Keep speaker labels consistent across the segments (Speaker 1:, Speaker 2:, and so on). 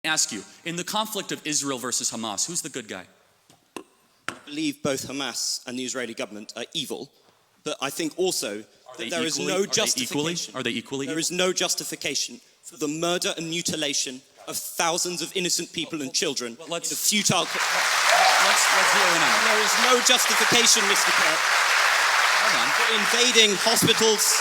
Speaker 1: ask you, in the conflict of Israel versus Hamas, who's the good guy?
Speaker 2: I believe both Hamas and the Israeli government are evil, but I think also that there is no justification.
Speaker 1: Are they equally?
Speaker 2: There is no justification for the murder and mutilation of thousands of innocent people and children in a futile...
Speaker 1: Let's zero in on it.
Speaker 2: There is no justification, Mr. Kirk, for invading hospitals,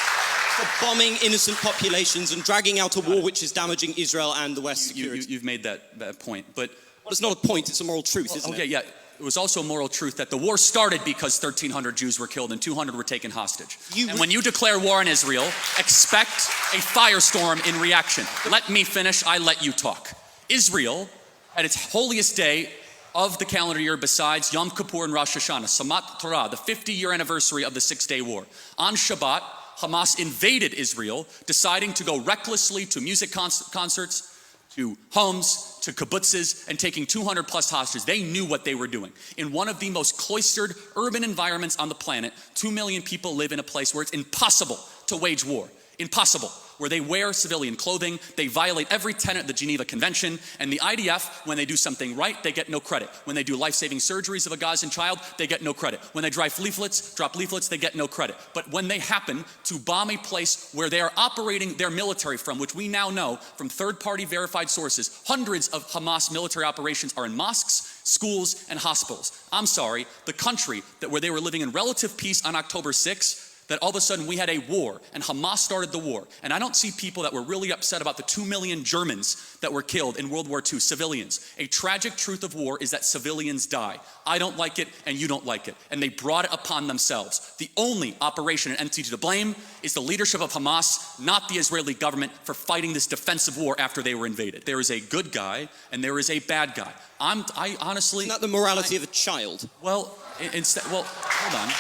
Speaker 2: for bombing innocent populations and dragging out a war which is damaging Israel and the West's security.
Speaker 1: You've made that point, but...
Speaker 2: Well, it's not a point, it's a moral truth, isn't it?
Speaker 1: Okay, yeah. It was also a moral truth that the war started because 1,300 Jews were killed and 200 were taken hostage. And when you declare war on Israel, expect a firestorm in reaction. Let me finish, I let you talk. Israel, at its holiest day of the calendar year besides Yom Kippur and Rosh Hashanah, Samat Torah, the 50-year anniversary of the Six-Day War. On Shabbat, Hamas invaded Israel, deciding to go recklessly to music concerts, to homes, to kibbutzes, and taking 200 plus hostages. They knew what they were doing. In one of the most cloistered urban environments on the planet, 2 million people live in a place where it's impossible to wage war. Impossible. Where they wear civilian clothing, they violate every tenet of the Geneva Convention, and the IDF, when they do something right, they get no credit. When they do life-saving surgeries of a Gazan child, they get no credit. When they drop leaflets, they get no credit. But when they happen to bomb a place where they are operating their military from, which we now know from third-party verified sources, hundreds of Hamas military operations are in mosques, schools, and hospitals. I'm sorry, the country where they were living in relative peace on October 6th, that all of a sudden we had a war and Hamas started the war. And I don't see people that were really upset about the 2 million Germans that were killed in World War II, civilians. A tragic truth of war is that civilians die. I don't like it and you don't like it. And they brought it upon themselves. The only operation and entity to blame is the leadership of Hamas, not the Israeli government, for fighting this defensive war after they were invaded. There is a good guy and there is a bad guy. I honestly...
Speaker 2: Isn't that the morality of a child?
Speaker 1: Well, hold on.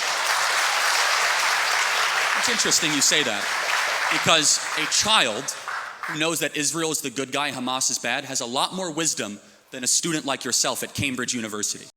Speaker 1: It's interesting you say that, because a child who knows that Israel is the good guy, Hamas is bad, has a lot more wisdom than a student like yourself at Cambridge University.